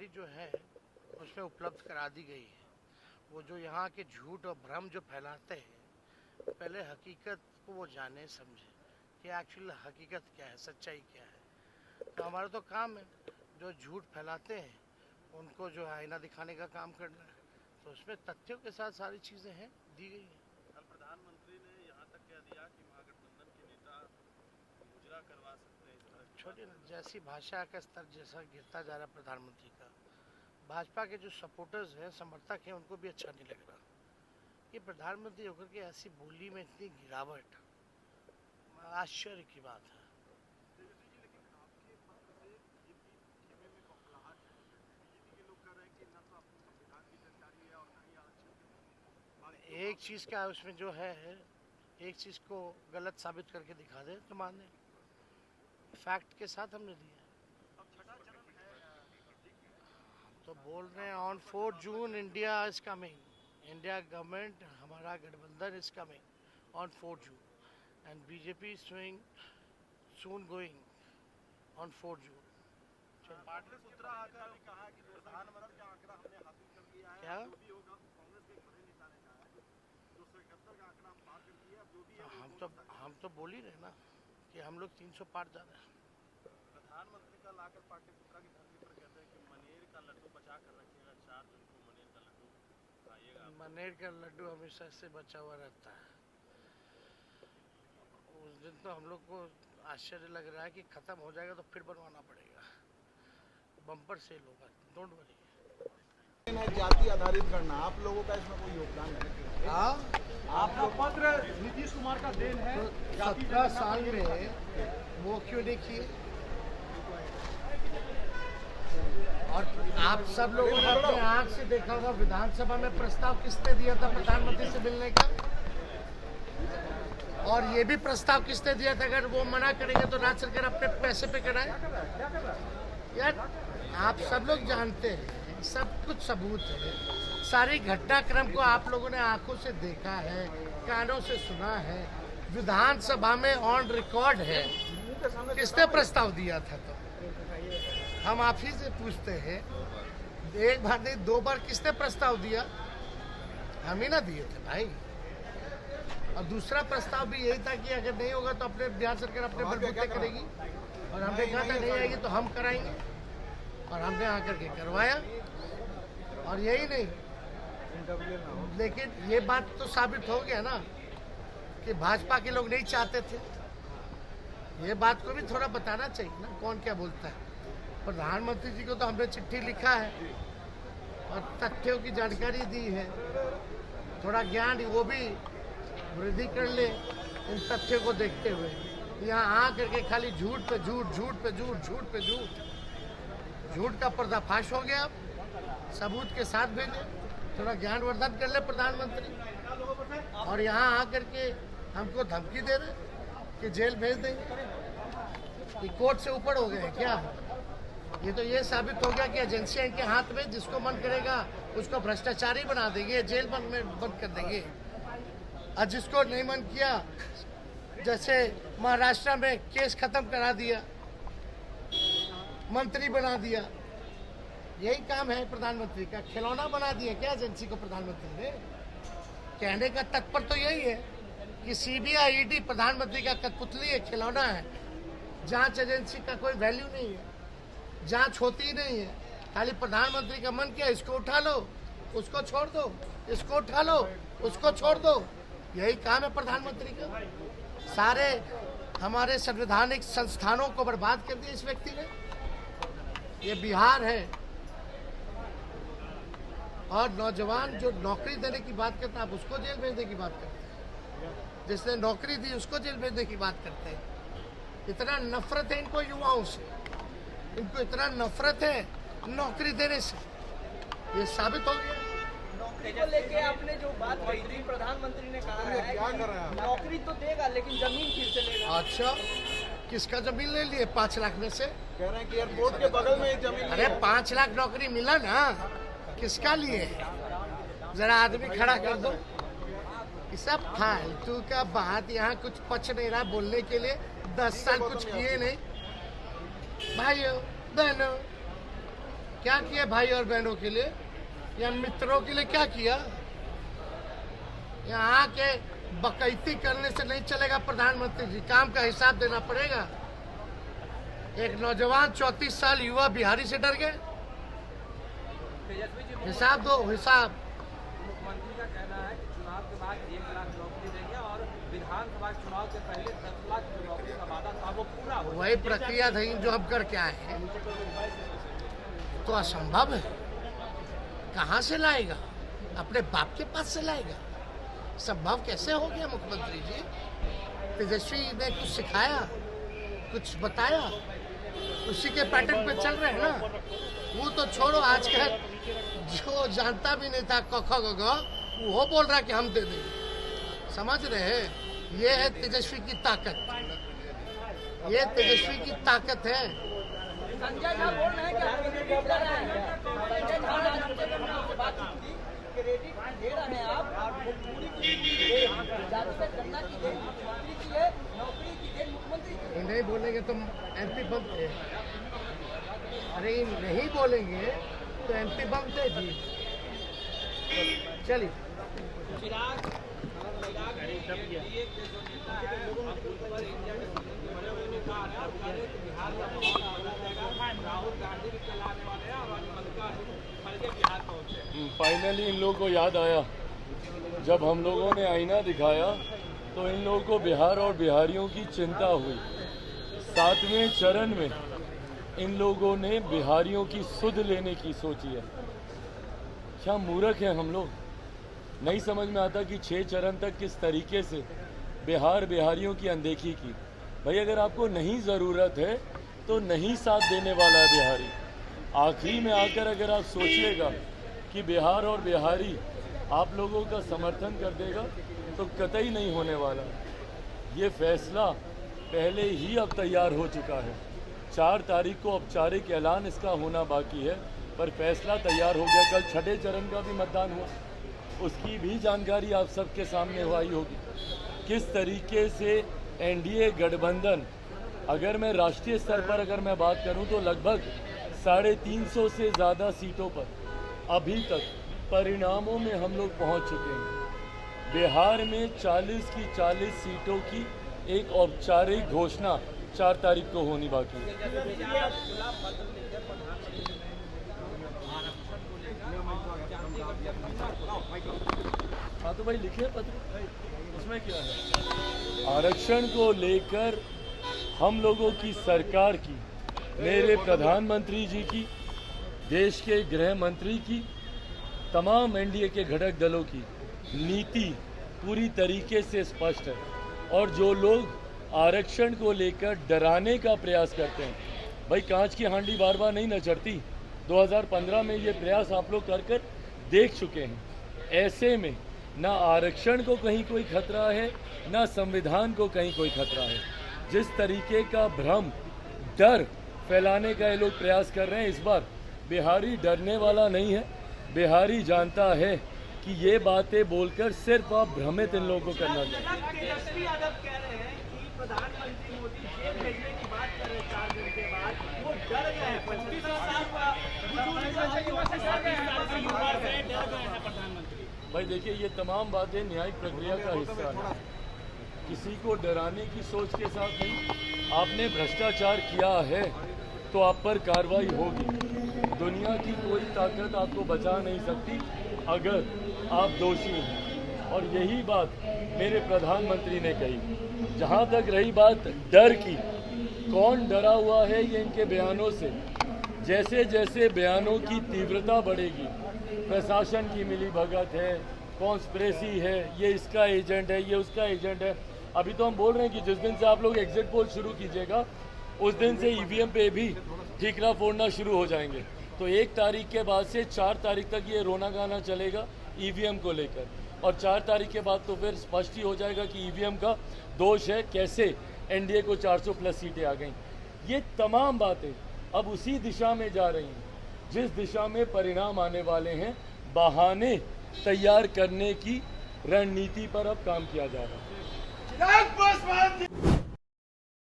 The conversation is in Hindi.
जानकारी जो है उसमें उपलब्ध करा दी गई है। वो जो यहाँ के झूठ और भ्रम जो फैलाते हैं, पहले हकीकत को वो जाने समझे कि एक्चुअल हकीकत क्या है, सच्चाई क्या है। तो हमारा तो काम है जो झूठ फैलाते हैं उनको जो है आईना दिखाने का काम करना है। तो उसमें तथ्यों के साथ सारी चीज़ें हैं, दी गई हैं। कल प्रधानमंत्री ने यहाँ तक कह दिया कि महागठबंधन के नेता मुजरा करवा सकते हैं। इस तरह की छोड़िए ना, जैसी भाषा का स्तर जैसा गिरता जा रहा प्रधानमंत्री का, भाजपा के जो सपोर्टर्स हैं, समर्थक हैं, उनको भी अच्छा नहीं लग रहा कि प्रधानमंत्री होकर के ऐसी बोली में इतनी गिरावट, आश्चर्य की बात है। एक चीज़ का उसमें जो है, एक चीज़ को गलत साबित करके दिखा दे तो माने, फैक्ट के साथ हमने दिया। तो बोल रहे हैं on 4 June India is coming, India government, हमारा गठबंधन is coming on 4 June and BJP is soon going on 4 जून। पाटलिपुत्रा आकर कहा कि प्रधानमंत्री का आंकड़ा हमने हासिल कर लिया है। क्या जो भी होगा कांग्रेस के बड़े नेता ने कहा है 271 का आंकड़ा हम पार कर दिए। अब जो भी है हम तो बोल ही रहे ना कि हम लोग 300 पार जा रहे हैं। प्रधानमंत्री का लाकर पाटलिपुत्रा की धरती पर कहते हैं कि मनेर का लड्डू बचा कर रखिएगा, 4 जून को मनेर का लड्डू खाइएगा। मनेर का लड्डू हमेशा से बचा हुआ रहता है। उस दिन तो हम लोग को आश्चर्य लग रहा है कि खत्म हो जाएगा तो फिर बनवाना पड़ेगा, बम्पर सेल होगा, डोंट वरी। जाति आधारित करना, आप लोगों का इसमें कोई योगदान है? आपका पत्र नीतीश कुमार का देन है। 17 साल में वो क्यों नहीं किए? और आप सब लोगों ने अपने आंख से देखा होगा, विधानसभा में प्रस्ताव किसने दिया था प्रधानमंत्री से मिलने का? और ये भी प्रस्ताव किसने दिया था अगर वो मना करेंगे तो राज्य सरकार अपने पैसे पे कराए? यार आप सब लोग जानते हैं, सब कुछ सबूत है, सारी घटनाक्रम को आप लोगों ने आंखों से देखा है, कानों से सुना है, विधानसभा में ऑन रिकॉर्ड है। किसने प्रस्ताव दिया था? तो हम आप ही से पूछते हैं, एक बार नहीं 2 बार किसने प्रस्ताव दिया? हम ही ना दिए थे भाई। और दूसरा प्रस्ताव भी यही था कि अगर नहीं होगा तो अपने बिहार सरकार अपने बलबूते करेगी, और हमने कहा था नहीं आएगी तो हम कराएंगे, और हमने आकर के करवाया। और यही नहीं, लेकिन ये बात तो साबित हो गया ना कि भाजपा के लोग नहीं चाहते थे। ये बात को भी थोड़ा बताना चाहिए ना, कौन क्या बोलता है। प्रधानमंत्री जी को तो हमने चिट्ठी लिखा है और तथ्यों की जानकारी दी है, थोड़ा ज्ञान वो भी वृद्धि कर ले इन तथ्यों को देखते हुए। यहाँ आ करके खाली झूठ पे झूठ, झूठ पे झूठ, झूठ पे झूठ, झूठ का पर्दाफाश हो गया। सबूत के साथ भेजे, थोड़ा ज्ञानवर्धन कर ले प्रधानमंत्री। और यहाँ आ करके हमको धमकी दे रहे कि जेल भेज देंगे, कि कोर्ट से ऊपर हो गए क्या? ये तो ये साबित हो गया कि एजेंसियां इनके हाथ में, जिसको मन करेगा उसको भ्रष्टाचारी बना देंगे, जेल बंद कर देंगे। और जिसको नहीं मन किया, जैसे महाराष्ट्र में केस खत्म करा दिया, मंत्री बना दिया। यही काम है प्रधानमंत्री का, खिलौना बना दिया क्या एजेंसी को प्रधानमंत्री ने? कहने का तात्पर्य तो यही है कि सीबीआई ईडी प्रधानमंत्री का कठपुतली है, खिलौना है। जांच एजेंसी का कोई वैल्यू नहीं है, जांच होती नहीं है। खाली प्रधानमंत्री का मन किया इसको उठा लो, उसको छोड़ दो, इसको उठा लो, उसको छोड़ दो। यही काम है प्रधानमंत्री का। सारे हमारे संवैधानिक संस्थानों को बर्बाद कर दिया इस व्यक्ति ने। ये बिहार है, और नौजवान जो नौकरी देने की बात करते हैं, आप उसको जेल भेजने की बात करते हैं। जिसने नौकरी दी उसको जेल भेजने की बात करते हैं। इतना नफरत है इनको युवाओं से, इनको इतना नफरत है नौकरी देने से। ये साबित हो गया। नौकरी को लेके आपने जो बात कही थी, प्रधानमंत्री ने कहा है कि नौकरी तो देगा लेकिन जमीन फिर से लेगा। अच्छा, किसका जमीन ले लिए? 5 लाख में से कह रहे हैं कि एयरपोर्ट के बगल में एक जमीन। अरे 5 लाख नौकरी मिला ना, किसका लिए? जरा आदमी खड़ा कर दो। ये सब फालतू का बात, यहाँ कुछ पच नहीं रहा बोलने के लिए। 10 साल कुछ किए नहीं। भाइयों बहनों, क्या किया भाई और बहनों के लिए या मित्रों के लिए? क्या किया? यहाँ के बकैती करने से नहीं चलेगा प्रधानमंत्री जी, काम का हिसाब देना पड़ेगा। एक नौजवान 34 साल युवा बिहारी से डर गए। हिसाब दो, हिसाब। मुख्यमंत्री का कहना है कि चुनाव के बाद 1 लाख नौकरी देंगे और विधानसभा चुनाव के पहले 10 लाख जो नौकरी का वादा था वो पूरा हो। वही प्रक्रिया थी जो हम करके आए हैं, तो असंभव है। कहाँ से लाएगा? अपने बाप के पास से लाएगा? संभव कैसे हो गया मुख्यमंत्री जी? तेजस्वी ने कुछ सिखाया, कुछ बताया, उसी के पैटर्न पे चल रहे हैं ना। वो तो छोड़ो, आजकल जो जानता भी नहीं था क ख ग घ, वो बोल रहा है कि हम दे देंगे। समझ रहे हैं? ये है तेजस्वी की ताकत, ये तेजस्वी की ताकत है। संजय झा बोल रहे हैं कि आप क्रेडिट ले रहे हैं। संजय झा ने आज हमसे बातचीत की, क्रेडिट दे रहे हैं आप। वो पूरी ज्यादातर गन्ना की देन मुख्यमंत्री की है, नौकरी की देन मुख्यमंत्री की है। नहीं बोलेंगे तो एमपी बंद थे। अरे नहीं बोलेंगे तो एमपी बंद थे जी। चलिए फाइनली इन लोगों को याद आया, जब हम लोगों ने आईना दिखाया तो इन लोगों को बिहार और बिहारियों की चिंता हुई। 7वें चरण में इन लोगों ने बिहारियों की सुध लेने की सोची है। क्या मूर्ख हैं हम लोग? नहीं समझ में आता कि 6 चरण तक किस तरीके से बिहारियों की अनदेखी की। भाई अगर आपको नहीं ज़रूरत है तो नहीं साथ देने वाला है बिहारी। आखिरी में आकर अगर आप सोचिएगा कि बिहार और बिहारी आप लोगों का समर्थन कर देगा तो कतई नहीं होने वाला। ये फैसला पहले ही अब तैयार हो चुका है। 4 तारीख को औपचारिक ऐलान इसका होना बाकी है, पर फैसला तैयार हो गया। कल 6ठे चरण का भी मतदान हुआ, उसकी भी जानकारी आप सबके सामने आई होगी। किस तरीके से एनडीए गठबंधन, अगर मैं राष्ट्रीय स्तर पर अगर मैं बात करूं तो लगभग 350 से ज़्यादा सीटों पर अभी तक परिणामों में हम लोग पहुंच चुके हैं। बिहार में 40 की 40 सीटों की एक औपचारिक घोषणा 4 तारीख को होनी बाकी है। हाँ तो भाई लिखे पत्र, उसमें क्या है? आरक्षण को लेकर हम लोगों की सरकार की, मेरे प्रधानमंत्री जी की, देश के गृह मंत्री की, तमाम एनडीए के घटक दलों की नीति पूरी तरीके से स्पष्ट है। और जो लोग आरक्षण को लेकर डराने का प्रयास करते हैं, भाई कांच की हांडी बार बार नहीं न चढ़ती। 2015 में ये प्रयास आप लोग कर देख चुके हैं। ऐसे में ना आरक्षण को कहीं कोई खतरा है, ना संविधान को कहीं कोई खतरा है। जिस तरीके का भ्रम, डर फैलाने का ये लोग प्रयास कर रहे हैं, इस बार बिहारी डरने वाला नहीं है। बिहारी जानता है कि ये बातें बोलकर सिर्फ आप भ्रमित इन लोगों को करना चाहिए। तेजस्वी यादव कह रहे हैं कि प्रधानमंत्री मोदी जेल भेजने की बात कर रहे हैं 4 दिन के बाद, वो डर गए हैं। 25 साल का भाई देखिए, ये तमाम बातें न्यायिक प्रक्रिया का हिस्सा है। किसी को डराने की सोच के साथ नहीं। आपने भ्रष्टाचार किया है तो आप पर कार्रवाई होगी। दुनिया की कोई ताकत आपको बचा नहीं सकती अगर आप दोषी हैं। और यही बात मेरे प्रधानमंत्री ने कही। जहाँ तक रही बात डर की, कौन डरा हुआ है ये इनके बयानों से। जैसे जैसे बयानों की तीव्रता बढ़ेगी, प्रशासन की मिलीभगत है, कॉन्स्पिरेसी है, ये इसका एजेंट है, ये उसका एजेंट है। अभी तो हम बोल रहे हैं कि जिस दिन से आप लोग एग्जिट पोल शुरू कीजिएगा उस दिन से ईवीएम पे भी ठीकरा फोड़ना शुरू हो जाएंगे। तो 1 तारीख के बाद से 4 तारीख तक ये रोना गाना चलेगा ईवीएम को लेकर। और 4 तारीख के बाद तो फिर स्पष्ट ही हो जाएगा कि ईवीएम का दोष है, कैसे एनडीए को 400 प्लस सीटें आ गई। ये तमाम बातें अब उसी दिशा में जा रही हैं जिस दिशा में परिणाम आने वाले हैं। बहाने तैयार करने की रणनीति पर अब काम किया जा रहा है।